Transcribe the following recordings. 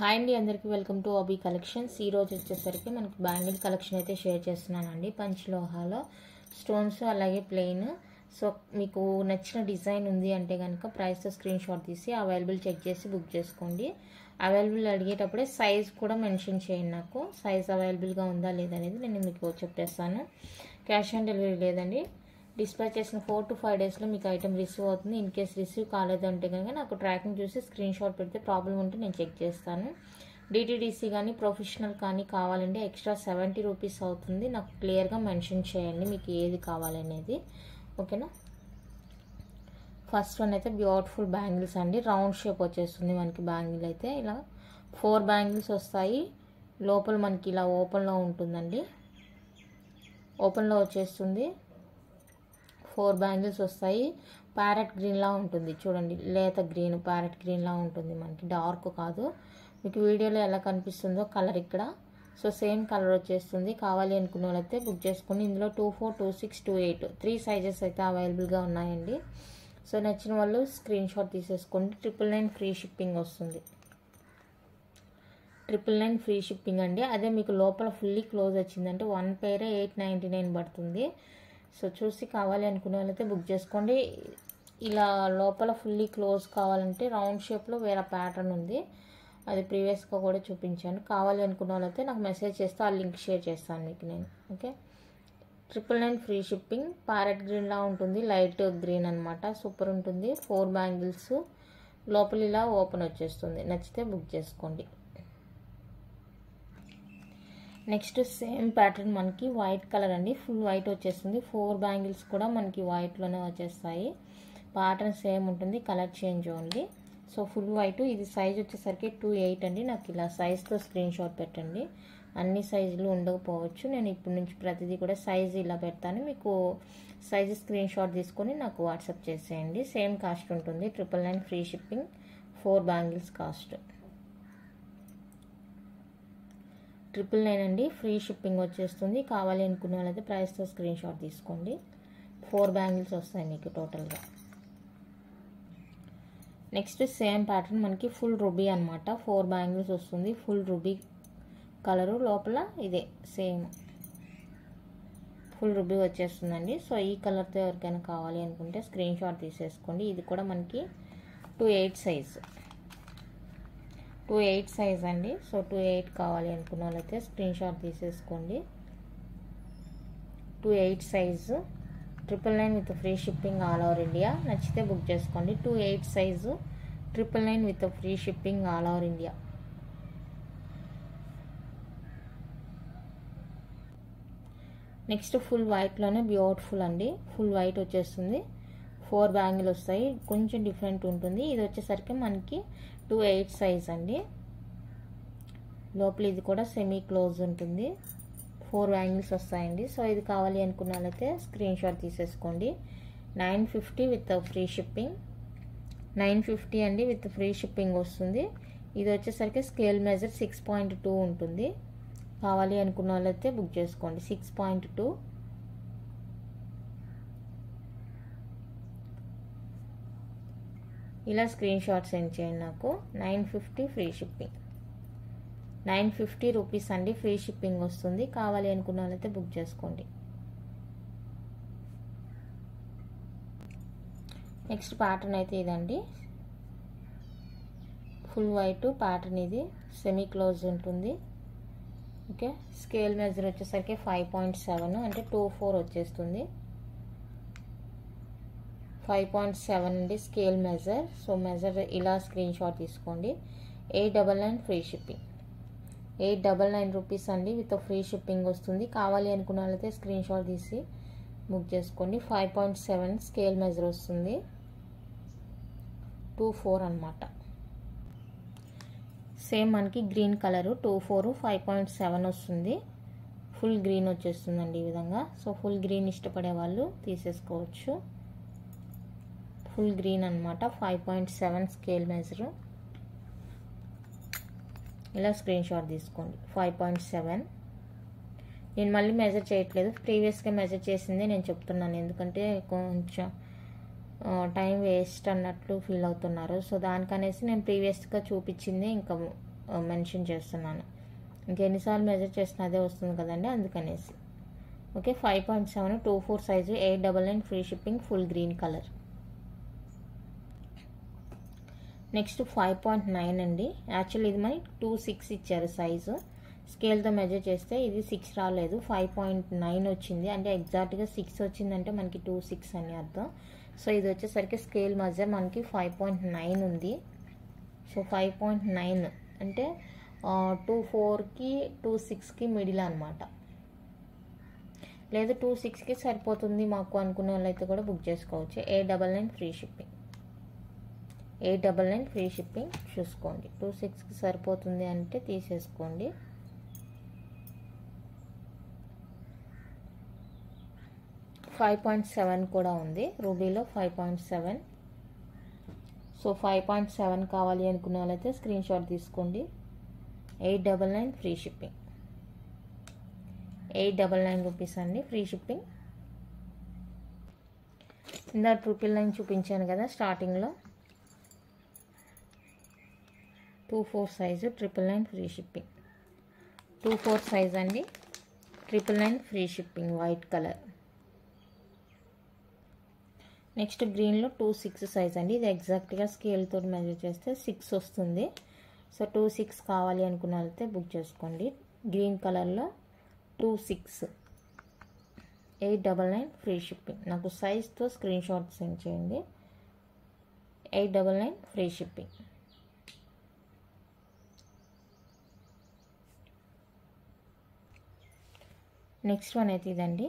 Hi అండి, అందరికీ welcome to అబీ collections. ఈరోజు వచ్చేసరికి మనకి బ్యాంగిల్ కలెక్షన్ అయితే షేర్ చేస్తున్నానండి. పంచలోహాలో స్టోన్స్ అలాగే ప్లెయిన్. సో మీకు నచ్చిన డిజైన్ ఉంది అంటే కనుక ప్రైస్తో స్క్రీన్ షాట్ తీసి అవైలబుల్ చెక్ చేసి బుక్ చేసుకోండి. అవైలబుల్ అడిగేటప్పుడే సైజ్ కూడా మెన్షన్ చేయండి. నాకు సైజ్ అవైలబుల్గా ఉందా లేదనేది నేను మీకు చెప్పేస్తాను. క్యాష్ ఆన్ డెలివరీ లేదండి. డిస్పాచ్ చేసిన 4 to 5 డేస్లో మీకు ఐటమ్ రిసీవ్ అవుతుంది. ఇన్ కేస్ రిసీవ్ కాలేదంటే కనుక నాకు ట్రాకింగ్ చూసి స్క్రీన్ షాట్ పెడితే ప్రాబ్లం ఉంటే నేను చెక్ చేస్తాను. డిటీడీసీ కానీ ప్రొఫెషనల్ కానీ కావాలంటే ఎక్స్ట్రా 70 రూపీస్ అవుతుంది. నాకు క్లియర్గా మెన్షన్ చేయండి మీకు ఏది కావాలనేది, ఓకేనా. ఫస్ట్ వన్ అయితే బ్యూటిఫుల్ బ్యాంగిల్స్ అండి. రౌండ్ షేప్ వచ్చేస్తుంది మనకి బ్యాంగిల్ అయితే. ఇలా 4 బ్యాంగిల్స్ వస్తాయి. లోపల మనకి ఇలా ఓపెన్లో ఉంటుందండి. ఓపెన్లో వచ్చేస్తుంది. 4 బ్యాంగిల్స్ వస్తాయి. ప్యారెట్ గ్రీన్లా ఉంటుంది చూడండి, లేత గ్రీన్ ప్యారెట్ గ్రీన్లా ఉంటుంది మనకి, డార్క్ కాదు. మీకు వీడియోలో ఎలా కనిపిస్తుందో కలర్ ఇక్కడ. సో సేమ్ కలర్ వచ్చేస్తుంది. కావాలి అనుకున్న వాళ్ళైతే బుక్ చేసుకుని ఇందులో 24, 26, 28 3 సైజెస్ అయితే అవైలబుల్గా ఉన్నాయండి. సో నచ్చిన వాళ్ళు స్క్రీన్ షాట్ తీసేసుకోండి. 999 ఫ్రీ షిప్పింగ్ వస్తుంది. 999 ఫ్రీ షిప్పింగ్ అండి. అదే మీకు లోపల ఫుల్లీ క్లోజ్ వచ్చిందంటే 1 పేరే 899 పడుతుంది. సో చూసి కావాలి అనుకునే వాళ్ళైతే బుక్ చేసుకోండి. ఇలా లోపల ఫుల్లీ క్లోజ్ కావాలంటే రౌండ్ షేప్లో వేరే ప్యాటర్న్ ఉంది, అది ప్రీవియస్గా కూడా చూపించాను. కావాలి అనుకున్న వాళ్ళైతే నాకు మెసేజ్ చేస్తే ఆ లింక్ షేర్ చేస్తాను మీకు నేను, ఓకే. 999 free shipping. ప్యారెట్ గ్రీన్లా ఉంటుంది, లైట్ గ్రీన్ అనమాట, సూపర్ ఉంటుంది. 4 బ్యాంగిల్స్ లోపల ఇలా ఓపెన్ వచ్చేస్తుంది. నచ్చితే బుక్ చేసుకోండి. నెక్స్ట్ సేమ్ ప్యాటర్న్ మనకి వైట్ కలర్ అండి, ఫుల్ వైట్ వచ్చేస్తుంది. 4 బ్యాంగిల్స్ కూడా మనకి వైట్లోనే వచ్చేస్తాయి. ప్యాటర్న్ సేమ్ ఉంటుంది, colour change only. So full white. ఇది సైజ్ వచ్చేసరికి 28 అండి. నాకు ఇలా సైజ్తో స్క్రీన్ షాట్ పెట్టండి. అన్ని సైజులు ఉండకపోవచ్చు, నేను ఇప్పటి నుంచి ప్రతిదీ కూడా సైజ్ ఇలా పెడతాను. మీకు సైజు స్క్రీన్ షాట్ తీసుకొని నాకు వాట్సాప్ చేసేయండి. సేమ్ కాస్ట్ ఉంటుంది. 999 ఫ్రీ షిప్పింగ్. 4 బ్యాంగిల్స్ కాస్ట్ 999 అండి. ఫ్రీ షిప్పింగ్ వచ్చేస్తుంది. కావాలి అనుకున్న వాళ్ళైతే ప్రైస్తో స్క్రీన్ షాట్ తీసుకోండి. 4 బ్యాంగిల్స్ వస్తాయి మీకు టోటల్గా. నెక్స్ట్ సేమ్ ప్యాటర్న్ మనకి ఫుల్ రూబీ అనమాట. 4 బ్యాంగిల్స్ వస్తుంది. ఫుల్ రూబీ కలరు, లోపల ఇదే సేమ్ ఫుల్ రూబీ వచ్చేస్తుందండి. సో ఈ కలర్తో ఎవరికైనా కావాలి అనుకుంటే స్క్రీన్ షాట్ తీసేసుకోండి. ఇది కూడా మనకి 28 సైజ్. 28 సైజ్ అండి. సో 28 కావాలి అనుకున్న వాళ్ళైతే స్క్రీన్ షాట్ తీసేసుకోండి. 28 size. 999 with free shipping all over India. నచ్చితే బుక్ చేసుకోండి. 28 size 999 with free shipping all over India. Next full వైట్లోనే బ్యూటిఫుల్ అండి. ఫుల్ వైట్ వచ్చేస్తుంది. 4 బ్యాంగిల్ వస్తాయి. కొంచెం డిఫరెంట్ ఉంటుంది. ఇది వచ్చేసరికి మనకి 28 సైజ్ అండి. లోపల ఇది కూడా సెమీ క్లోజ్ ఉంటుంది. 4 బ్యాంగిల్స్ వస్తాయండి. సో ఇది కావాలి అనుకున్న వాళ్ళైతే స్క్రీన్ షాట్ తీసేసుకోండి. 950 విత్ ఫ్రీ షిప్పింగ్. 950 అండి విత్ ఫ్రీ షిప్పింగ్ వస్తుంది. ఇది వచ్చేసరికి స్కేల్ మెజర్ 6.2 ఉంటుంది. కావాలి అనుకున్న వాళ్ళైతే బుక్ చేసుకోండి. 6.2. ఇలా స్క్రీన్ షాట్ సెండ్ చేయండి నాకు. 950 ఫ్రీ షిప్పింగ్. 950 రూపీస్ అండి ఫ్రీ షిప్పింగ్ వస్తుంది. కావాలి అనుకున్న వాళ్ళైతే బుక్ చేసుకోండి. నెక్స్ట్ ప్యాటర్న్ అయితే ఇదండి. Full white pattern. ఇది సెమీ క్లోజ్ ఉంటుంది, ఓకే. స్కేల్ మెజర్ వచ్చేసరికి 5.7 అంటే 24 వచ్చేస్తుంది. 5.7 అండి స్కేల్ మెజర్. సో మెజర్ ఇలా స్క్రీన్ షాట్ తీసుకోండి. 899 ఫ్రీ షిప్పింగ్. 899 రూపీస్ అండి విత్ ఫ్రీ షిప్పింగ్ వస్తుంది. కావాలి అనుకున్న వాళ్ళైతే స్క్రీన్ షాట్ తీసి బుక్ చేసుకోండి. 5.7 స్కేల్ మెజర్ వస్తుంది. 24 అనమాట. సేమ్ మనకి గ్రీన్ కలరు 24 5.7 వస్తుంది. ఫుల్ గ్రీన్ వచ్చేస్తుందండి ఈ విధంగా. సో ఫుల్ గ్రీన్ ఇష్టపడే వాళ్ళు తీసేసుకోవచ్చు. ఫుల్ గ్రీన్ అనమాట. 5.7 స్కేల్ మెజరు. ఇలా స్క్రీన్ షాట్ తీసుకోండి. 5.7. నేను మళ్ళీ మెజర్ చేయట్లేదు, ప్రీవియస్గా మెజర్ చేసిందే నేను చెప్తున్నాను. ఎందుకంటే కొంచెం టైం వేస్ట్ అన్నట్లు ఫీల్ అవుతున్నారు. సో దానికనేసి నేను ప్రీవియస్గా చూపించింది ఇంకా మెన్షన్ చేస్తున్నాను. ఇంకెన్నిసార్లు మెజర్ చేసినా అదే వస్తుంది కదండి, అందుకనేసి. Okay, 5.7 2/4 size, 899 free shipping, full green colour. Next 5.9 అండి. యాక్చువల్లీ ఇది మనకి 2.6 ఇచ్చారు సైజు. స్కేల్తో మెజర్ చేస్తే ఇది 6 రాలేదు, 5.9 వచ్చింది. అంటే ఎగ్జాక్ట్గా 6 వచ్చిందంటే మనకి 2.6 అని అర్థం. సో ఇది వచ్చేసరికి స్కేల్ మెజర్ మనకి 5.9 ఉంది. సో 5.9 అంటే 2.4కి 2.6కి మిడిల్ అనమాట. లేదు 2.6కి సరిపోతుంది మాకు అనుకునే వాళ్ళైతే కూడా బుక్ చేసుకోవచ్చు. 899 ఫ్రీ షిప్పింగ్, 899 ఫ్రీ షిప్పింగ్ చూసుకోండి. 2.6కి సరిపోతుంది అంటే తీసేసుకోండి. $5.7 కూడా ఉంది రూబీలో, 5.7. సో 5.7 కావాలి అనుకున్న వాళ్ళైతే స్క్రీన్ షాట్ తీసుకోండి. 899 ఫ్రీ షిప్పింగ్, 899 రూపీస్ అండి ఫ్రీ షిప్పింగ్. ఇందా 999 చూపించాను కదా స్టార్టింగ్లో. 2/4 సైజు 999 ఫ్రీ షిప్పింగ్, 2/4 సైజ్ అండి, 999 free shipping, white colour. Next గ్రీన్లో 2.6 సైజ్ అండి. ఇది ఎగ్జాక్ట్గా స్కేల్తో మెజర్ చేస్తే 6 వస్తుంది. సో 2.6 కావాలి అనుకున్న వాళ్ళైతే బుక్ చేసుకోండి. గ్రీన్ కలర్లో 2.6, 899 ఫ్రీ షిప్పింగ్. నాకు సైజ్తో స్క్రీన్ షాట్ సెండ్ చేయండి. 899 ఫ్రీ షిప్పింగ్. నెక్స్ట్ వన్ అయితే ఇదండి,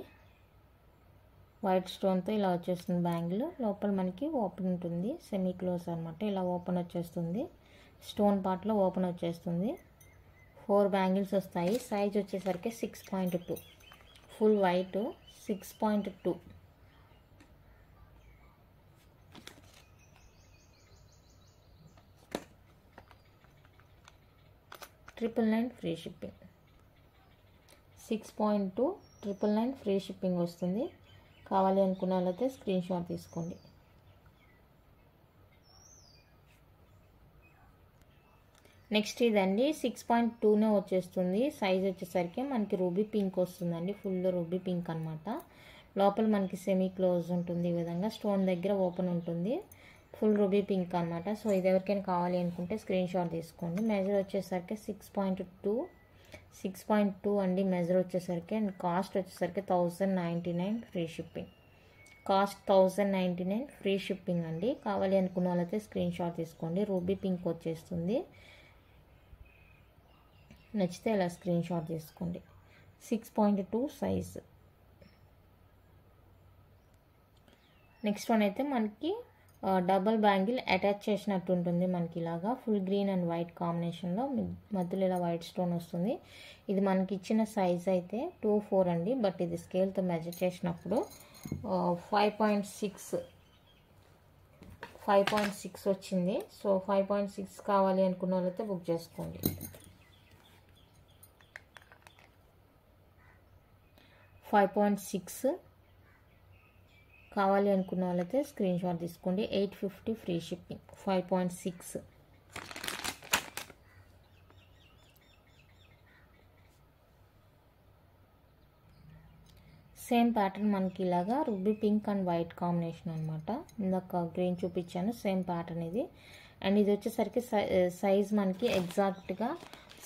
వైట్ స్టోన్తో ఇలా వచ్చేస్తుంది బ్యాంగిల్. లోపల మనకి ఓపెన్ ఉంటుంది, సెమీ క్లోజ్ అనమాట. ఇలా ఓపెన్ వచ్చేస్తుంది, స్టోన్ పార్ట్లో ఓపెన్ వచ్చేస్తుంది. 4 బ్యాంగిల్స్ వస్తాయి. సైజ్ వచ్చేసరికి 6.2, full white 6.2. $999 free shipping, 6.2 $999 free shipping వస్తుంది. కావాలి అనుకున్న వాళ్ళైతే స్క్రీన్ షాట్ తీసుకోండి. నెక్స్ట్ ఇదండి 6.2నే వచ్చేస్తుంది. సైజ్ వచ్చేసరికి మనకి రూబీ పింక్ వస్తుందండి, ఫుల్ రూబీ పింక్ అనమాట. లోపల మనకి సెమీ క్లోజ్ ఉంటుంది, ఈ విధంగా స్టోన్ దగ్గర ఓపెన్ ఉంటుంది, ఫుల్ రూబీ పింక్ అనమాట. సో ఇది ఎవరికైనా కావాలి అనుకుంటే స్క్రీన్ షాట్ తీసుకోండి. మెజర్ వచ్చేసరికి 6.2 అండి మెజర్ వచ్చేసరికి. అండ్ కాస్ట్ వచ్చేసరికి 1099 free shipping, cost 1099 free shipping అండి. కావాలి అనుకున్న వాళ్ళైతే స్క్రీన్ షాట్ తీసుకోండి. రూబీ పింక్ వచ్చేస్తుంది, నచ్చితే ఇలా స్క్రీన్ షాట్ తీసుకోండి. 6.2 సైజ్. నెక్స్ట్ వన్ అయితే మనకి డబల్ బ్యాంగిల్ అటాచ్ చేసినట్టు ఉంటుంది మనకి, ఇలాగా ఫుల్ గ్రీన్ అండ్ వైట్ కాంబినేషన్లో మధ్యలో ఇలా వైట్ స్టోన్ వస్తుంది. ఇది మనకి ఇచ్చిన సైజ్ అయితే 2.4 అండి, బట్ ఇది స్కేల్తో మెజర్ చేసినప్పుడు 5.6 వచ్చింది. సో 5.6 కావాలి అనుకున్న వాళ్ళైతే బుక్ చేసుకోండి. 5.6 కావాలి అనుకున్న వాళ్ళైతే స్క్రీన్ షాట్ తీసుకోండి. 850 ఫ్రీ షిప్పింగ్, 5.6. సేమ్ ప్యాటర్న్ మనకి ఇలాగా ruby pink and white combination అనమాట. ఇందాక గ్రీన్ చూపించాను, సేమ్ ప్యాటర్న్ ఇది. అండ్ ఇది వచ్చేసరికి సైజ్ మనకి ఎగ్జాక్ట్గా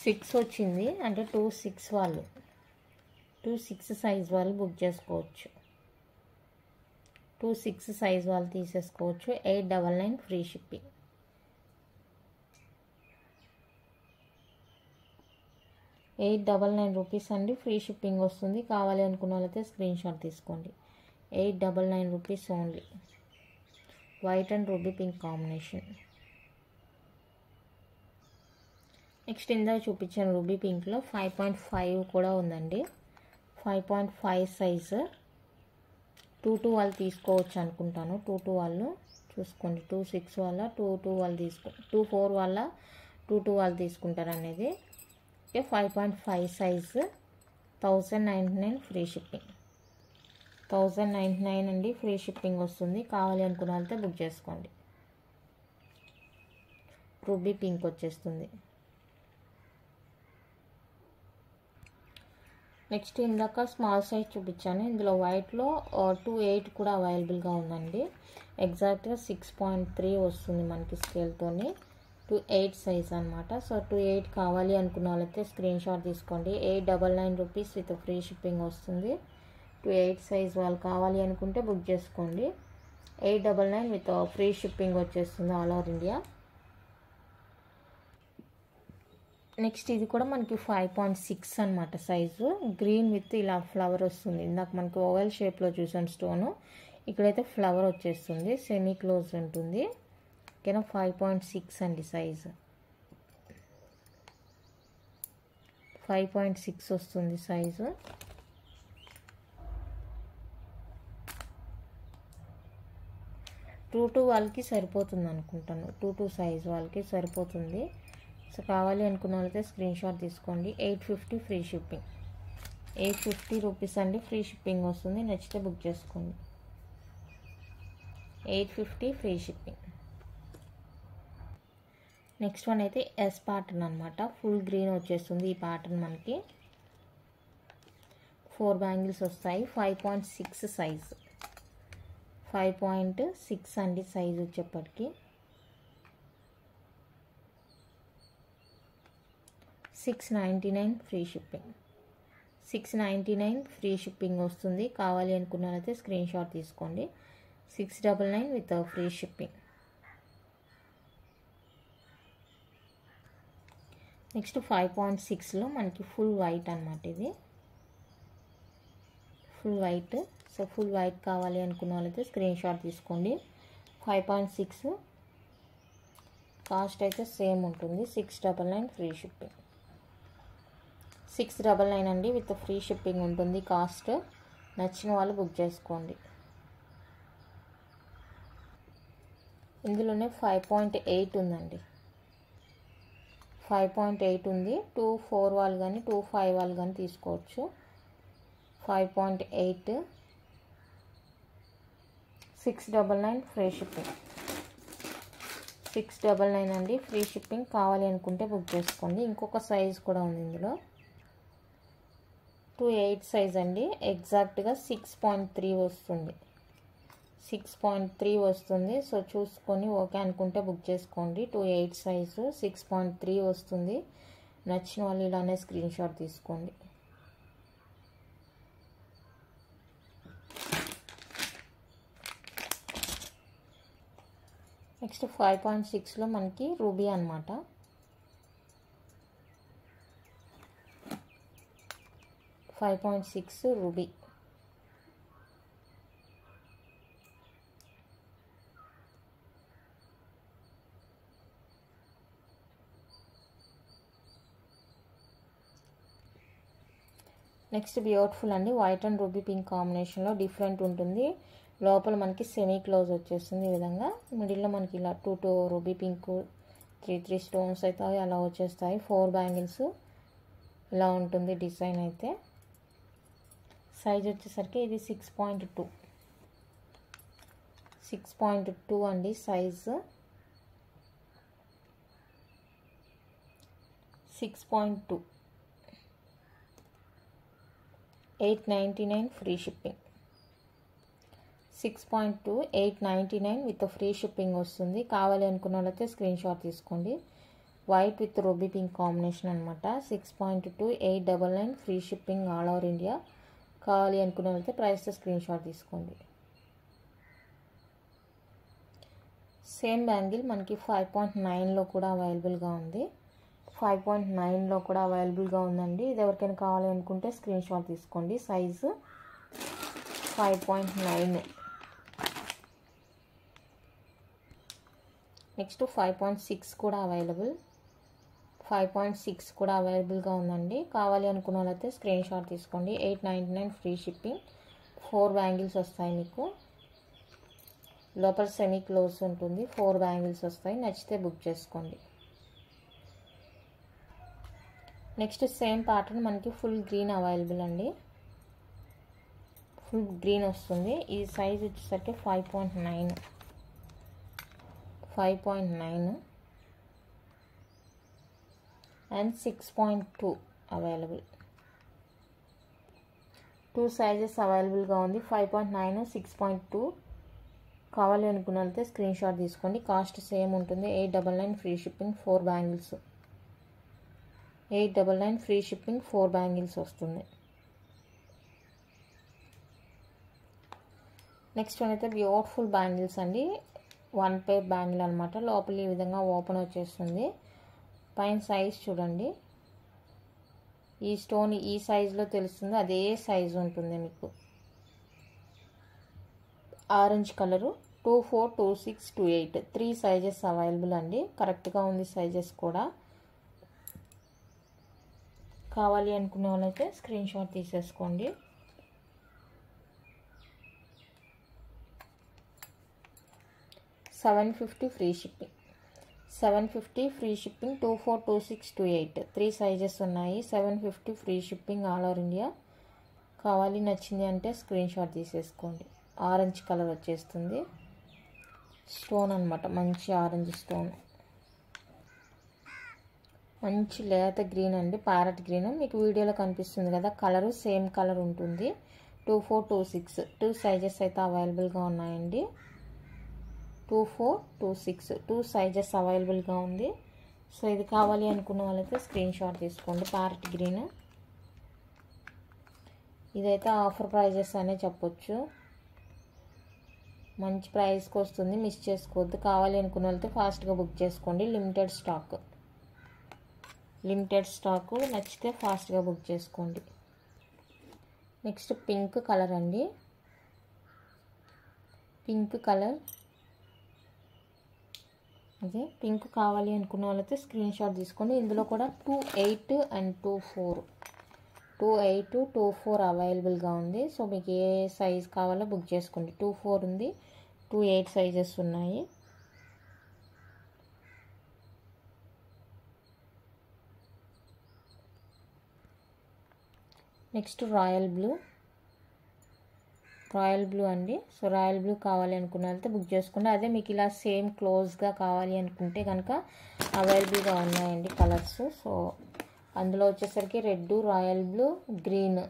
6 వచ్చింది. అంటే 2.6 వాళ్ళు, 2.6 సైజ్ వాళ్ళు బుక్ చేసుకోవచ్చు, 2.6 సైజ్ వాళ్ళు తీసేసుకోవచ్చు. 899 ఫ్రీ షిప్పింగ్. $899 అండి ఫ్రీ షిప్పింగ్ వస్తుంది. కావాలి అనుకున్న వాళ్ళైతే స్క్రీన్ షాట్ తీసుకోండి. 899 rupees only, white and ruby pink combination. Next ఇందాక చూపించాను రూబీ పింక్లో 5.5 కూడా ఉందండి. 5.5 సైజు. 2.2 వాళ్ళు తీసుకోవచ్చు అనుకుంటాను. 2.2 వాళ్ళు చూసుకోండి. 2.6 వాళ్ళ 2.2 వాళ్ళు 2.4 వాళ్ళ 2.2 వాళ్ళు తీసుకుంటారు అనేది. 5.5 సైజు, 1099 ఫ్రీ షిప్పింగ్, 1099 అండి ఫ్రీ షిప్పింగ్ వస్తుంది. కావాలి అనుకున్న వాళ్ళతో బుక్ చేసుకోండి. రూబీ పింక్ వచ్చేస్తుంది. నెక్స్ట్ ఇందాక స్మాల్ సైజ్ చూపించాను, ఇందులో వైట్లో 2.8 కూడా అవైలబుల్గా ఉందండి. ఎగ్జాక్ట్గా 6.3 వస్తుంది మనకి స్కేల్తోని. 2.8 సైజ్ అనమాట. సో 2.8 కావాలి అనుకున్న వాళ్ళైతే స్క్రీన్ షాట్ తీసుకోండి. 899 రూపీస్ విత్ ఫ్రీ షిప్పింగ్ వస్తుంది. 2.8 సైజ్ వాళ్ళు కావాలి అనుకుంటే బుక్ చేసుకోండి. 899 విత్ ఫ్రీ షిప్పింగ్ వచ్చేస్తుంది ఆల్ ఓవర్ ఇండియా. నెక్స్ట్ ఇది కూడా మనకి 5.6 అనమాట సైజు. గ్రీన్ విత్ ఇలా ఫ్లవర్ వస్తుంది. ఇందాక మనకి ఓవెల్ షేప్లో చూసాను స్టోను, ఇక్కడైతే ఫ్లవర్ వచ్చేస్తుంది. సెమీ క్లోజ్ ఉంటుంది. ఓకేనా, 5.6 అండి సైజు. 5.6 వస్తుంది సైజు. టూ వాళ్ళకి సరిపోతుంది అనుకుంటాను. 2 సైజ్ వాళ్ళకి సరిపోతుంది. సో కావాలి అనుకున్న వాళ్ళైతే స్క్రీన్ షాట్ తీసుకోండి. 850 ఫ్రీ షిప్పింగ్. 850 రూపీస్ అండి ఫ్రీ షిప్పింగ్ వస్తుంది. నచ్చితే బుక్ చేసుకోండి. 850 ఫ్రీ షిప్పింగ్. నెక్స్ట్ వన్ అయితే ఎస్ ప్యాటర్న్ అనమాట. ఫుల్ గ్రీన్ వచ్చేస్తుంది ఈ ప్యాటర్న్ మనకి. 4 బ్యాంగిల్స్ వస్తాయి. 5.6 సైజ్. 5.6 అండి సైజ్ వచ్చేప్పటికి. 699 ఫ్రీ షిప్పింగ్. 699 ఫ్రీ షిప్పింగ్ వస్తుంది. కావాలి అనుకున్నారైతే స్క్రీన్ షాట్ తీసుకోండి. 699 విత్ ఫ్రీ షిప్పింగ్. నెక్స్ట్ 5.6లో మనకి ఫుల్ వైట్ అనమాట. ఇది full white. So full white కావాలి అనుకున్న వాళ్ళైతే స్క్రీన్ షాట్ తీసుకోండి. 5.6 కాస్ట్ అయితే సేమ్ ఉంటుంది. 699 ఫ్రీ షిప్పింగ్. 699 అండి విత్ ఫ్రీ షిప్పింగ్ ఉంటుంది కాస్ట్. నచ్చిన వాళ్ళు బుక్ చేసుకోండి. ఇందులోనే 5.8 ఉందండి. 5.8 ఉంది. 2.4 వాళ్ళు కానీ 2.5 వాళ్ళు కానీ తీసుకోవచ్చు. 5.8 699 ఫ్రీ షిప్పింగ్. 699 అండి ఫ్రీ షిప్పింగ్. కావాలి అనుకుంటే బుక్ చేసుకోండి. ఇంకొక సైజ్ కూడా ఉంది ఇందులో. 2.8 సైజ్ అండి. ఎగ్జాక్ట్గా 6.3 వస్తుంది. 6.3 వస్తుంది. సో చూసుకొని ఓకే అనుకుంటే బుక్ చేసుకోండి. 2.8 సైజు 6.3 వస్తుంది. నచ్చిన వాళ్ళు ఇలానే స్క్రీన్ షాట్ తీసుకోండి. నెక్స్ట్ 5.6లో మనకి రూబీ అనమాట. 5.6 రూబీ. నెక్స్ట్ బ్యూటిఫుల్ అండి. వైట్ అండ్ రూబీ పింక్ కాంబినేషన్లో డిఫరెంట్ ఉంటుంది. లోపల మనకి సెమీ క్లోజ్ వచ్చేస్తుంది ఈ విధంగా. మిడిల్లో మనకి ఇలా 2 రూబీ పింక్ 3 స్టోన్స్ అయితే అలా వచ్చేస్తాయి. 4 బ్యాంగిల్స్ ఇలా ఉంటుంది డిజైన్ అయితే. సైజ్ వచ్చేసరికి ఇది 6.2. 6.2 అండి size. 6.2. 899 free shipping. 6.2 899 with free shipping వస్తుంది. కావాలి అనుకున్న వాళ్ళైతే స్క్రీన్ షాట్ తీసుకోండి. White with ruby pink combination అనమాట. 6.2 899 free shipping all over India. కావాలి అనుకున్న వాళ్ళైతే ప్రైస్తో స్క్రీన్ షాట్ తీసుకోండి. సేమ్ బ్యాంగిల్ మనకి 5.9లో కూడా అవైలబుల్గా ఉంది. 5.9లో కూడా అవైలబుల్గా ఉందండి. ఇది ఎవరికైనా కావాలి అనుకుంటే స్క్రీన్ షాట్ తీసుకోండి. సైజు 5.9. నెక్స్ట్ 5.6 కూడా అవైలబుల్. 5.6 కూడా అవైలబుల్గా ఉందండి. కావాలి అనుకున్న వాళ్ళైతే స్క్రీన్ షాట్ తీసుకోండి. 899 ఫ్రీ షిప్పింగ్. 4 బ్యాంగిల్స్ వస్తాయి మీకు. లోపల సెమీ క్లోజ్ ఉంటుంది. 4 బ్యాంగిల్స్ వస్తాయి. నచ్చితే బుక్ చేసుకోండి. నెక్స్ట్ సేమ్ ప్యాటర్న్ మనకి ఫుల్ గ్రీన్ అవైలబుల్ అండి. ఫుల్ గ్రీన్ వస్తుంది. ఈ సైజ్ వచ్చేసరికి 5.9 అండ్ 6.2 అవైలబుల్. 2 సైజెస్ అవైలబుల్గా ఉంది. 5.9, 6.2 కావాలి అనుకున్న వాళ్ళైతే స్క్రీన్ షాట్ తీసుకోండి. కాస్ట్ సేమ్ ఉంటుంది. 899 free shipping 4 bangles. 899 free shipping 4 bangles వస్తుంది. నెక్స్ట్ వన్ అయితే బ్యూటిఫుల్ బ్యాంగిల్స్ అండి. 1 పేర్ బ్యాంగిల్ అనమాట. లోపల ఈ విధంగా ఓపెన్ వచ్చేస్తుంది. పైన సైజ్ చూడండి. ఈ స్టోన్ ఈ సైజులో తెలుస్తుంది, అదే సైజు ఉంటుంది మీకు. ఆరెంజ్ కలరు 24, 26, 28 3 సైజెస్ అవైలబుల్ అండి. కరెక్ట్గా ఉంది సైజెస్ కూడా. కావాలి అనుకునే వాళ్ళైతే స్క్రీన్ షాట్ తీసేసుకోండి. $750 free shipping. 750 free shipping 24, 26, 28 3 sizes ఉన్నాయి. 750 free shipping all over India. కావాలి నచ్చింది అంటే స్క్రీన్ షాట్ తీసేసుకోండి. ఆరెంజ్ కలర్ వచ్చేస్తుంది. స్టోన్ అనమాట, మంచి ఆరెంజ్ స్టోన్. మంచి లేత గ్రీన్ అండి, ప్యారెట్ గ్రీన్. మీకు వీడియోలో కనిపిస్తుంది కదా, కలరు సేమ్ కలర్ ఉంటుంది. 24, 26 2 సైజెస్ అయితే అవైలబుల్గా ఉన్నాయండి. 24, 26 2 సైజెస్ అవైలబుల్గా ఉంది. సో ఇది కావాలి అనుకున్న వాళ్ళైతే స్క్రీన్ షాట్ తీసుకోండి. ప్యారెట్ గ్రీన్ ఇదైతే ఆఫర్ ప్రైజెస్ అనే చెప్పొచ్చు. మంచి ప్రైస్కి వస్తుంది, మిస్ చేసుకోవద్దు. కావాలి అనుకున్న వాళ్ళతో ఫాస్ట్గా బుక్ చేసుకోండి. లిమిటెడ్ స్టాకు నచ్చితే ఫాస్ట్గా బుక్ చేసుకోండి. నెక్స్ట్ పింక్ కలర్ అండి. పింక్ కలర్ అదే పింక్ కావాలి అనుకున్న వాళ్ళైతే స్క్రీన్ షాట్ తీసుకోండి. ఇందులో కూడా 28 అండ్ 24 28, 24 అవైలబుల్గా ఉంది. సో మీకు ఏ సైజ్ కావాలో బుక్ చేసుకోండి. 24 ఉంది, 28 సైజెస్ ఉన్నాయి. నెక్స్ట్ రాయల్ బ్లూ అండి. సో రాయల్ బ్లూ కావాలి అనుకున్న వాళ్ళతో బుక్ చేసుకోండి. అదే మీకు ఇలా సేమ్ క్లోజ్గా కావాలి అనుకుంటే కనుక అవైలబుల్గా ఉన్నాయండి కలర్స్. సో అందులో వచ్చేసరికి red, royal blue, green,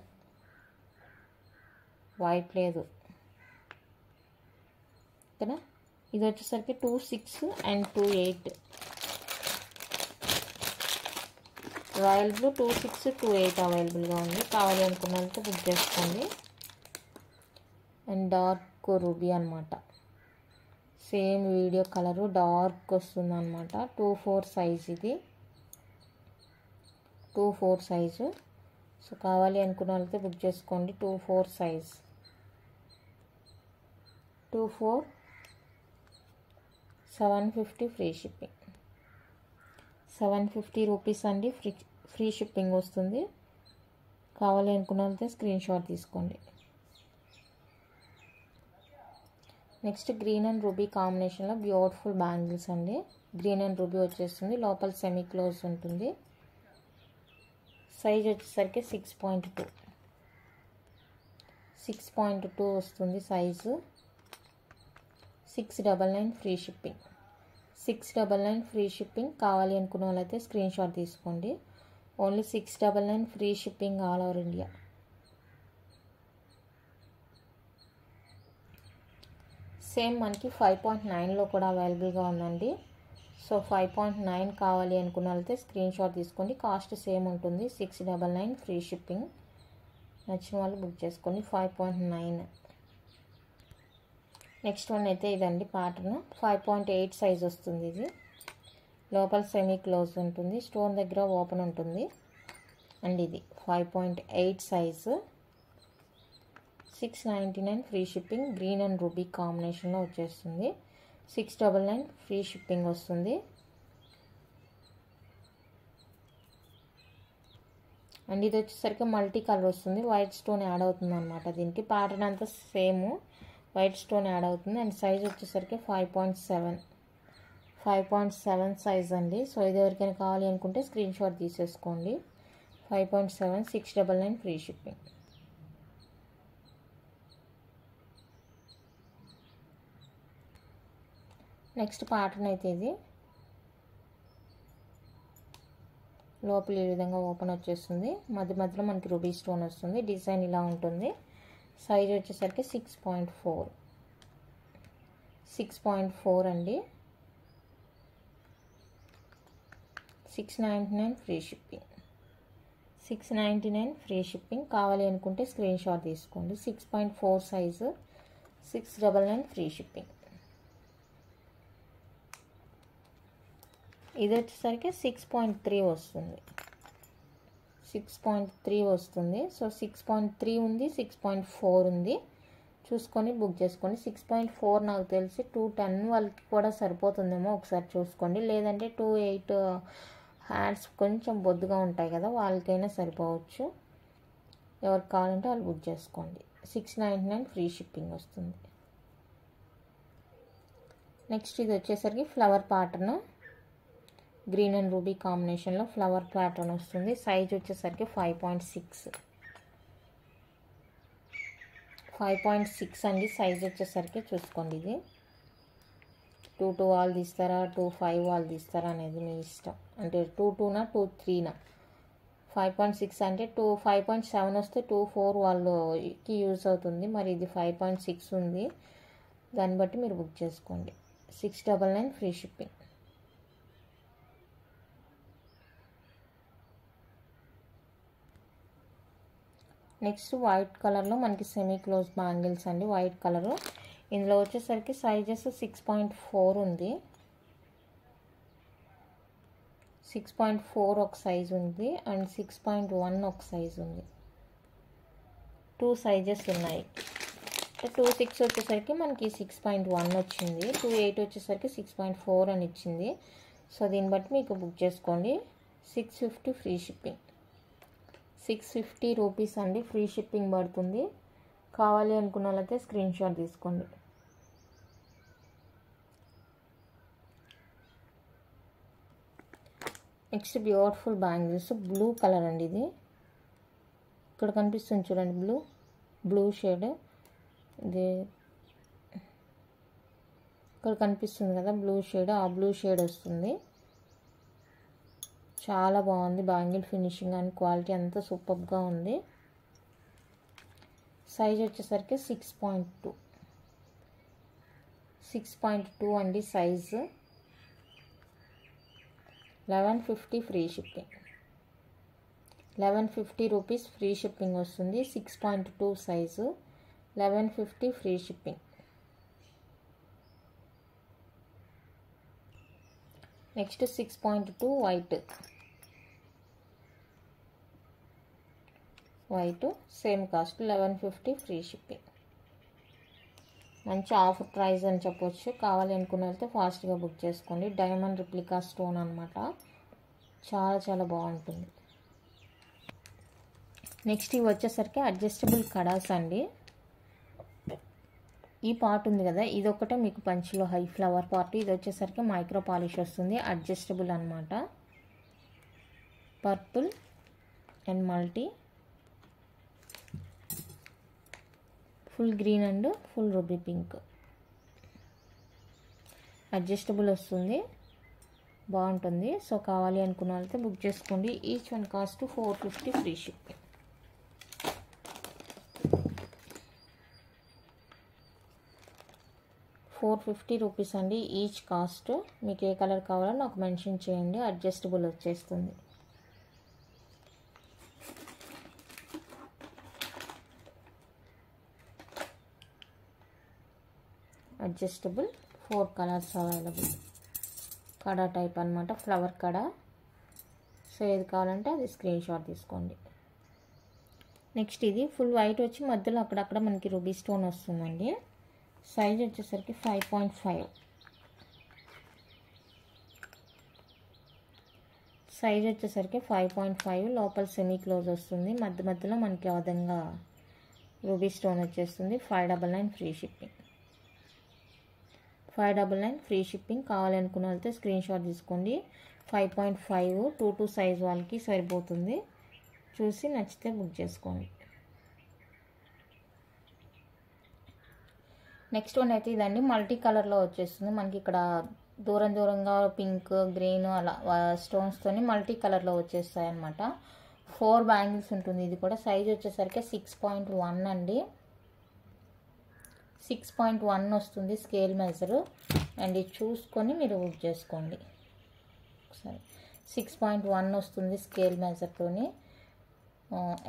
white లేదు కదా. ఇది వచ్చేసరికి 26 అండ్ 28 రాయల్ బ్లూ 26, 28 అవైలబుల్గా ఉంది. కావాలి అనుకున్న వాళ్ళతో బుక్ చేసుకోండి. అండ్ డార్క్ రూబీ అనమాట. సేమ్ వీడియో కలరు డార్క్ వస్తుంది అనమాట. 24 సైజ్ ఇది. 24 సైజు. సో కావాలి అనుకున్న వాళ్ళతో బుక్ చేసుకోండి. 24 సైజ్. 24 750 free shipping. 750 రూపీస్ అండి. ఫ్రీ షిప్పింగ్ వస్తుంది. కావాలి అనుకున్న వాళ్ళతో స్క్రీన్ షాట్ తీసుకోండి. నెక్స్ట్ గ్రీన్ అండ్ రూబీ కాంబినేషన్లో బ్యూటిఫుల్ బ్యాంగిల్స్ అండి. గ్రీన్ అండ్ రూబీ వచ్చేస్తుంది. లోపల సెమీ క్లోజ్ ఉంటుంది. సైజ్ వచ్చేసరికి 6.2 వస్తుంది size. 699 free shipping. 699 free shipping. కావాలి అనుకున్న వాళ్ళైతే స్క్రీన్ షాట్ తీసుకోండి. Only 699 free shipping all over India. Same మనకి 5.9లో కూడా అవైలబుల్గా ఉందండి. సో 5.9 కావాలి అనుకున్న వాళ్ళైతే స్క్రీన్ షాట్ తీసుకోండి. కాస్ట్ సేమ్ ఉంటుంది. 699 ఫ్రీ షిప్పింగ్. నచ్చిన వాళ్ళు బుక్ చేసుకోండి. 5.9. నెక్స్ట్ వన్ అయితే ఇదండి ప్యాటర్న్. 5.8 సైజ్ వస్తుంది ఇది. లోపల సెమీ క్లోజ్ ఉంటుంది. స్టోన్ దగ్గర ఓపెన్ ఉంటుంది. అండ్ ఇది 5.8 size. 699 free shipping. Green and ruby కాంబినేషన్లో వచ్చేస్తుంది. 699 ఫ్రీ షిప్పింగ్ వస్తుంది. అండ్ ఇది వచ్చేసరికి మల్టీ కలర్ వస్తుంది. వైట్ స్టోన్ యాడ్ అవుతుంది అనమాట. దీనికి ప్యాటర్న్ అంతా సేమ్, వైట్ స్టోన్ యాడ్ అవుతుంది. అండ్ సైజ్ వచ్చేసరికి 5.7 సైజ్ అండి. సో ఇది ఎవరికైనా కావాలి అనుకుంటే స్క్రీన్ షాట్ తీసేసుకోండి. 5.7 699 ఫ్రీ షిప్పింగ్. నెక్స్ట్ ప్యాటర్న్ అయితే ఇది లోపల ఈ విధంగా ఓపెన్ వచ్చేస్తుంది. మధ్య మధ్యలో మనకి రూబీ స్టోన్ వస్తుంది. డిజైన్ ఇలా ఉంటుంది. సైజ్ వచ్చేసరికి 6.4 అండి. 699 ఫ్రీ షిప్పింగ్. 699 free shipping. కావాలి అనుకుంటే స్క్రీన్ షాట్ తీసుకోండి. 6.4 సైజు, 699 ఫ్రీ షిప్పింగ్. ఇది వచ్చేసరికి 6.3 వస్తుంది. 6.3 వస్తుంది. సో 6.3 ఉంది, 6.4 ఉంది. చూసుకొని బుక్ చేసుకోండి. 6.4 నాకు తెలిసి 210 వాళ్ళకి కూడా సరిపోతుందేమో, ఒకసారి చూసుకోండి. లేదంటే 28 హ్యాండ్స్ కొంచెం బొద్దుగా ఉంటాయి కదా, వాళ్ళకైనా సరిపోవచ్చు. ఎవరికి కావాలంటే వాళ్ళు బుక్ చేసుకోండి. 699 ఫ్రీ షిప్పింగ్ వస్తుంది. నెక్స్ట్ ఇది వచ్చేసరికి flower pattern, green and ruby కాంబినేషన్లో ఫ్లవర్ ప్యాటర్న్ వస్తుంది. సైజ్ వచ్చేసరికి 5.6 అండి. సైజ్ వచ్చేసరికి చూసుకోండి. ఇది 2 వాల్ తీస్తారా, 2 వాల్ తీస్తారా అనేది మీ ఇష్టం. అంటే 2 2 5.6 అంటే 5.7 వస్తే 4 వాళ్ళకి యూజ్ అవుతుంది. మరి ఇది 5.6 ఉంది, దాన్ని బట్టి మీరు బుక్ చేసుకోండి. 699 ఫ్రీ షిప్పింగ్. నెక్స్ట్ వైట్ కలర్లో మనకి సెమీ క్లోజ్ బ్యాంగిల్స్ అండి. White colour. ఇందులో వచ్చేసరికి సైజెస్ 6.4 ఉంది. 6.4 ఒక సైజు ఉంది అండ్ 6.1 ఒక సైజు ఉంది. 2 సైజెస్ ఉన్నాయి. 2.6 వచ్చేసరికి మనకి 6.1 వచ్చింది. 2.8 వచ్చేసరికి 6.4 అని ఇచ్చింది. సో దీన్ని బట్టి మీకు బుక్ చేసుకోండి. 650 ఫ్రీ షిప్పింగ్. 650 రూపీస్ అండి ఫ్రీ షిప్పింగ్ పడుతుంది. కావాలి అనుకున్న వాళ్ళైతే స్క్రీన్ షాట్ తీసుకోండి. Next beautiful bangles, blue colour అండి. ఇది ఇక్కడ కనిపిస్తుంది చూడండి, బ్లూ షేడ్. ఇది ఇక్కడ కనిపిస్తుంది కదా బ్లూ షేడ్, ఆ బ్లూ షేడ్ వస్తుంది. చాలా బాగుంది. బ్యాంగిల్ ఫినిషింగ్ అండ్ క్వాలిటీ అంతా సూపర్గా ఉంది. సైజ్ వచ్చేసరికి 6.2 అండి size. 1150 free shipping. 1150 rupees free shipping వస్తుంది. 6.2 size, 1150 free shipping. Next 6.2 white same cost, 1150 free shipping. మంచి ఆఫర్ ప్రైస్ అని చెప్పొచ్చు. కావాలి అనుకున్న వాళ్ళతో ఫాస్ట్గా బుక్ చేసుకోండి. డైమండ్ రిప్లికా స్టోన్ అనమాట. చాలా చాలా బాగుంటుంది. నెక్స్ట్ ఇవి వచ్చేసరికి అడ్జస్టబుల్ కడాస్ అండి. ఈ పార్ట్ ఉంది కదా, ఇది ఒకటే మీకు పంచిలో హై ఫ్లవర్ పార్ట్. ఇది వచ్చేసరికి మైక్రో పాలిష్ వస్తుంది, అడ్జస్టబుల్ అనమాట. Purple and multi, full green and full ruby pink. Adjustable వస్తుంది, బాగుంటుంది. సో కావాలి అనుకున్న వాళ్ళతో బుక్ చేసుకోండి. Each one cost 450 free shipping. ₹450 అండి ఈచ్ కాస్ట్. మీకు ఏ కలర్ కావాలో నాకు మెన్షన్ చేయండి. అడ్జస్టబుల్ వచ్చేస్తుంది. Adjustable 4 colours available. కడా టైప్ అనమాట, ఫ్లవర్ కడా. సో ఏది కావాలంటే అది స్క్రీన్ షాట్ తీసుకోండి. నెక్స్ట్ ఇది ఫుల్ వైట్ వచ్చి మధ్యలో అక్కడక్కడ మనకి రూబీ స్టోన్ వస్తుందండి. సైజ్ వచ్చేసరికి 5.5. సైజ్ వచ్చేసరికి 5.5. లోపల సెమీ క్లోజ్ వస్తుంది. మధ్య మధ్యలో మనకి ఆ విధంగా రూబీ స్టోన్ వచ్చేస్తుంది. 599 ఫ్రీ షిప్పింగ్. 599 free shipping. కావాలనుకున్న వాళ్ళతో స్క్రీన్ షాట్ తీసుకోండి. 5.5 2 సైజ్ వాళ్ళకి సరిపోతుంది. చూసి నచ్చితే బుక్ చేసుకోండి. నెక్స్ట్ వన్ అయితే ఇదండి, మల్టీ కలర్లో వచ్చేస్తుంది. మనకి ఇక్కడ దూరం దూరంగా పింక్ గ్రీన్ అలా స్టోన్స్తోని మల్టీ కలర్లో వచ్చేస్తాయి అన్నమాట. 4 బ్యాంగిల్స్ ఉంటుంది. ఇది కూడా సైజ్ వచ్చేసరికి 6.1 అండి. 6.1 వస్తుంది స్కేల్ మెజరు. అండ్ ఇది చూసుకొని మీరు బుక్ చేసుకోండి ఒకసారి. 6.1 వస్తుంది స్కేల్ మెజర్తోని.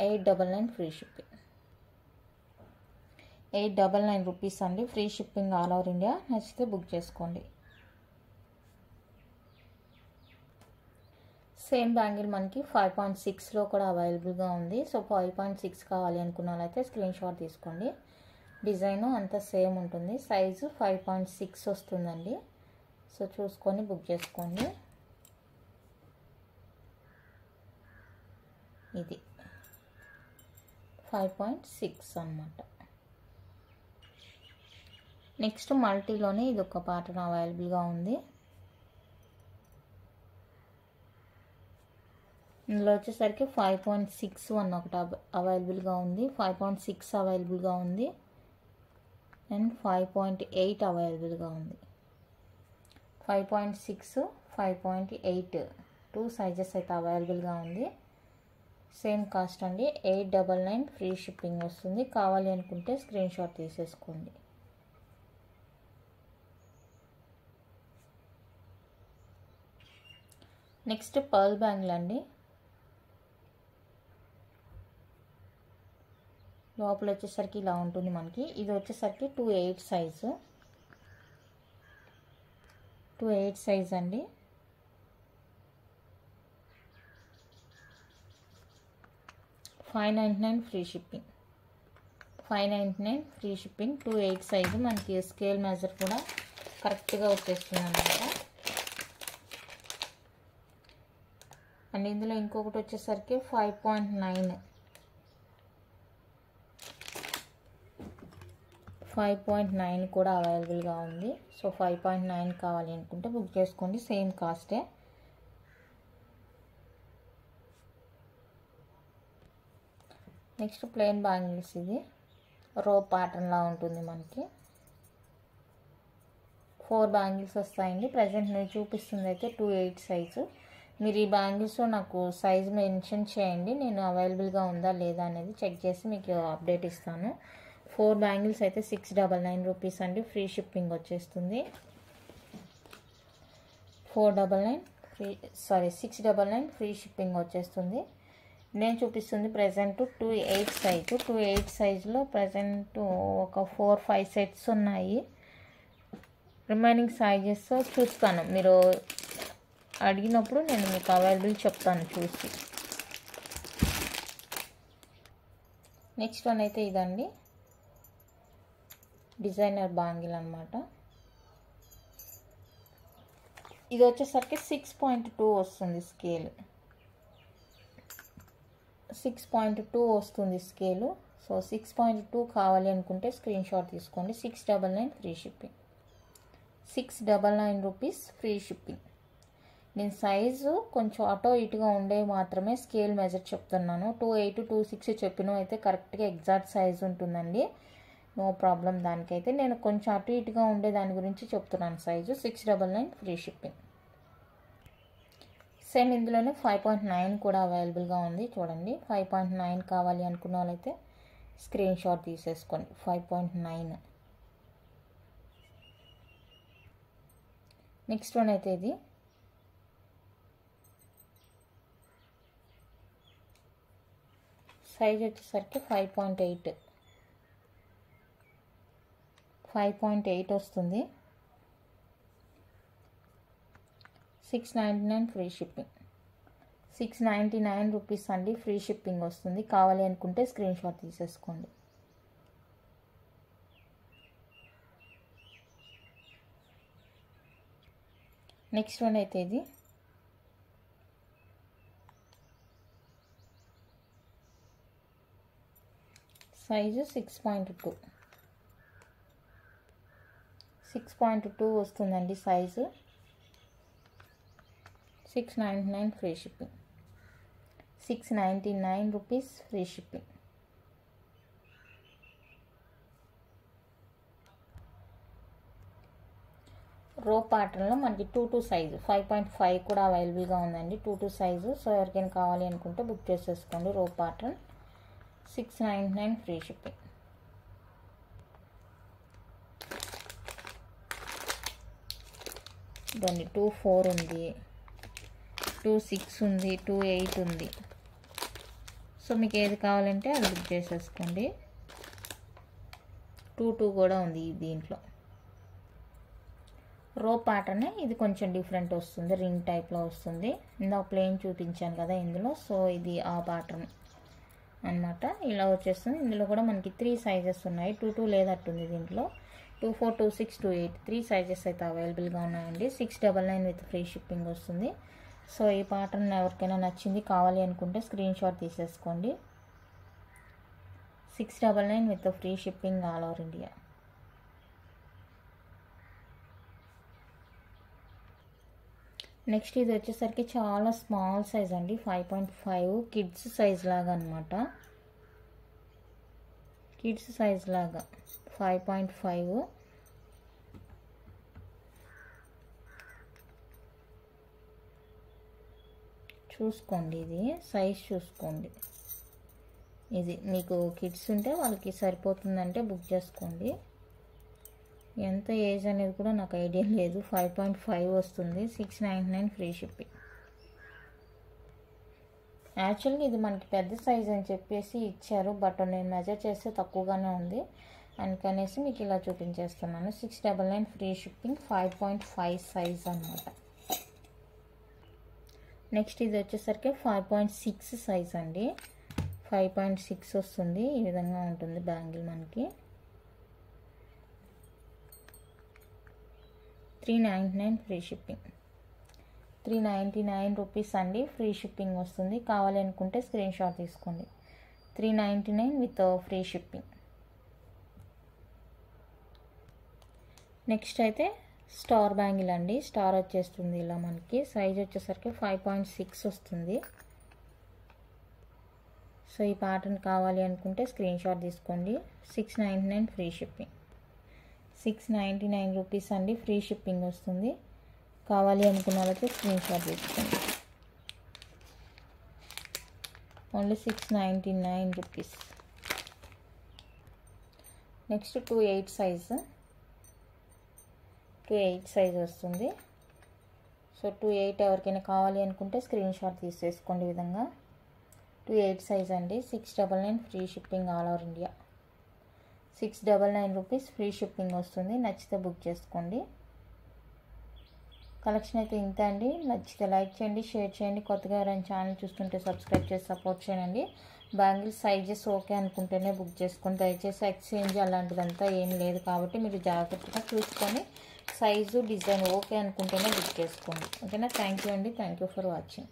899 free shipping. 899 రూపీస్ అండి. Free shipping all over India. నచ్చితే బుక్ చేసుకోండి. సేమ్ బ్యాంగిల్ మనకి 5.6లో కూడా అవైలబుల్గా ఉంది. సో 5.6 కావాలి అనుకున్న వాళ్ళైతే స్క్రీన్ షాట్ తీసుకోండి. డిజైన్ అంతా సేమ్ ఉంటుంది. సైజు 5.6 వస్తుందండి. సో చూసుకొని బుక్ చేసుకోండి. ఇది 5.6 అన్నమాట. నెక్స్ట్ మల్టీలోనే ఇది ఒక ప్యాటర్న్ అవైలబుల్గా ఉంది. ఇందులో వచ్చేసరికి 5.61 ఒకటి అవైలబుల్గా ఉంది. 5.6 అవైలబుల్గా ఉంది. అండ్ 5.8 అవైలబుల్గా ఉంది. 5.6 5.8 2 సైజెస్ అయితే అవైలబుల్గా ఉంది. సేమ్ కాస్ట్ అండి. 899 ఫ్రీ షిప్పింగ్ వస్తుంది. కావాలి అనుకుంటే స్క్రీన్ షాట్ తీసేసుకోండి. నెక్స్ట్ పర్ల్ బ్యాంగిల్ అండి. లోపల వచ్చేసరికి ఇలా ఉంటుంది మనకి. ఇది వచ్చేసరికి 2/8 సైజు. 2/8 సైజ్ అండి. $599 free shipping. 599 free shipping. 2/8 size. మనకి స్కేల్ మెజర్ కూడా కరెక్ట్గా వచ్చేస్తుంది అన్నమాట. అండ్ ఇందులో ఇంకొకటి వచ్చేసరికి 5.9 కూడా అవైలబుల్గా ఉంది. సో 5.9 కావాలి అనుకుంటే బుక్ చేసుకోండి. సేమ్ కాస్టే. Next plain bangles. ఇది రో ప్యాటర్న్లా ఉంటుంది మనకి. 4 బ్యాంగిల్స్ వస్తాయండి. ప్రజెంట్ నేను చూపిస్తుంది అయితే 2/8 సైజు. మీరు ఈ బ్యాంగిల్స్లో నాకు సైజ్ మెన్షన్ చేయండి. నేను అవైలబుల్గా ఉందా లేదా అనేది చెక్ చేసి మీకు అప్డేట్ ఇస్తాను. 4 బ్యాంగిల్స్ అయితే 699 రూపీస్ అండి. ఫ్రీ షిప్పింగ్ వచ్చేస్తుంది. 699 ఫ్రీ షిప్పింగ్ వచ్చేస్తుంది. నేను చూపిస్తుంది ప్రజెంట్ 2/8 సైజు. 2/8 సైజులో ప్రజెంట్ ఒక 4-5 సెట్స్ ఉన్నాయి. రిమైనింగ్ సైజెస్ చూస్తాను. మీరు అడిగినప్పుడు నేను మీకు అవైలబుల్ చెప్తాను చూసి. నెక్స్ట్ వన్ అయితే ఇదండి. డిజైనర్ బ్యాంగిల్ అన్నమాట. ఇది వచ్చేసరికి 6.2 వస్తుంది స్కేల్. 6.2 వస్తుంది స్కేలు. సో 6.2 కావాలి అనుకుంటే స్క్రీన్ షాట్ తీసుకోండి. 699 free shipping. 699 rupees free shipping. నేను సైజు కొంచెం అటో ఇటుగా ఉండేవి మాత్రమే స్కేల్ మెజర్ చెప్తున్నాను. 2/8 2/6 చెప్పినవి అయితే కరెక్ట్గా ఎగ్జాక్ట్ సైజ్ ఉంటుందండి. No problem. దానికైతే నేను కొంచెం అటు ఇటుగా ఉండే దాని గురించి చెప్తున్నాను సైజు. 699 free shipping. సేమ్ ఇందులోనే 5.9 కూడా అవైలబుల్గా ఉంది. చూడండి 5.9 కావాలి అనుకున్న వాళ్ళైతే స్క్రీన్ షాట్ తీసేసుకోండి. 5.9. నెక్స్ట్ వన్ అయితే ఇది సైజ్ వచ్చేసరికి 5.8 వస్తుంది. 699 ఫ్రీ షిప్పింగ్. 699 రూపీస్ అండి. ఫ్రీ షిప్పింగ్ వస్తుంది. కావాలి అనుకుంటే స్క్రీన్ షాట్ తీసేసుకోండి. నెక్స్ట్ వన్ అయితే ఇది సైజు 6.2 వస్తుందండి size. 699 free shipping. 699 rupees free shipping. రో ప్యాటర్న్లో మనకి 2 సైజు 5.5 కూడా అవైలబుల్గా ఉందండి. 2 సైజు. సో ఎవరికైనా కావాలి అనుకుంటే బుక్ చేసేసుకోండి. రో ప్యాటర్న్ 699 ఫ్రీ షిప్పింగ్. దాన్ని 2.4 ఉంది, 2.6 ఉంది, 2.8 ఉంది. సో మీకు ఏది కావాలంటే అది బుక్ చేసేసుకోండి. 2.2 కూడా ఉంది దీంట్లో. రో ప్యాటర్న్ ఇది కొంచెం డిఫరెంట్ వస్తుంది, రింగ్ టైప్లో వస్తుంది. ఇందాక ప్లెయిన్ చూపించాను కదా ఇందులో. సో ఇది ఆ ప్యాటర్న్ అన్నమాట. ఇలా వచ్చేస్తుంది. ఇందులో కూడా మనకి 3 సైజెస్ ఉన్నాయి. 2.2 లేదట్టుంది దీంట్లో. 2.4, 2.6, 2.8 3 సైజెస్ అయితే అవైలబుల్గా ఉన్నాయండి. 699 విత్ ఫ్రీ షిప్పింగ్ వస్తుంది. సో ఈ ప్యాటర్న్ ఎవరికైనా నచ్చింది కావాలి అనుకుంటే స్క్రీన్ షాట్ తీసేసుకోండి. 699 with free shipping all over India. Next ఇది వచ్చేసరికి చాలా స్మాల్ సైజ్ అండి. 5.5 కిడ్స్ సైజ్ లాగా అనమాట. కిడ్స్ సైజ్ లాగా 5.5. చూసుకోండి, ఇది సైజ్ చూసుకోండి. ఇది మీకు కిడ్స్ ఉంటే వాళ్ళకి సరిపోతుందంటే బుక్ చేసుకోండి. ఎంత ఏజ్ అనేది కూడా నాకు ఐడియా లేదు. 5.5 వస్తుంది. 699 ఫ్రీ షిప్పింగ్. యాక్చువల్గా ఇది మనకి పెద్ద సైజ్ అని చెప్పేసి ఇచ్చారు, బట్ నేను మెజర్ చేస్తే తక్కువగానే ఉంది అందుకనేసి మీకు ఇలా చూపించేస్తున్నాను. 699 ఫ్రీ షిప్పింగ్. 5.5 సైజ్ అన్నమాట. నెక్స్ట్ ఇది వచ్చేసరికి 5.6 సైజ్ అండి. 5.6 వస్తుంది. ఈ విధంగా ఉంటుంది బ్యాంగిల్ మనకి. 399 ఫ్రీ షిప్పింగ్. 399 రూపీస్ అండి. ఫ్రీ షిప్పింగ్ వస్తుంది. కావాలి అనుకుంటే స్క్రీన్ షాట్ తీసుకోండి. 399 విత్ ఫ్రీ షిప్పింగ్. నెక్స్ట్ అయితే స్టార్ బ్యాంగిల్ అండి. స్టార్ వచ్చేస్తుంది ఇలా మనకి. సైజ్ వచ్చేసరికి 5.6 వస్తుంది. సో ఈ ప్యాటర్న్ కావాలి అనుకుంటే స్క్రీన్ షాట్ తీసుకోండి. 699 ఫ్రీ షిప్పింగ్. 699 రూపీస్ అండి. ఫ్రీ షిప్పింగ్ వస్తుంది. కావాలి అనుకున్న వాళ్ళకి స్క్రీన్ షాట్ తీసుకోండి. Only 699 rupees. Next 2.8 size. 2.8 size వస్తుంది. సో 2.8 ఎవరికైనా కావాలి అనుకుంటే స్క్రీన్ షాట్ తీసేసుకోండి. ఈ విధంగా 2.8 సైజ్ అండి. 699 free shipping all over India. 699 rupees free shipping వస్తుంది. నచ్చితే బుక్ చేసుకోండి. కలెక్షన్ అయితే ఇంత అండి. నచ్చితే లైక్ చేయండి, షేర్ చేయండి. కొత్తగా ఎవరైనా ఛానల్ చూస్తుంటే సబ్స్క్రైబ్ చేసి సపోర్ట్ చేయండి. బ్యాంగిల్ సైజెస్ ఓకే అనుకుంటేనే బుక్ చేసుకోండి. దయచేసి ఎక్స్చేంజ్ అలాంటిదంతా ఏం లేదు కాబట్టి మీరు జాగ్రత్తగా చూసుకొని సైజు డిజైన్ ఓకే అనుకుంటేనే బుక్ చేసుకోండి. ఓకేనా? థ్యాంక్ యూ అండి. Thank you for watching.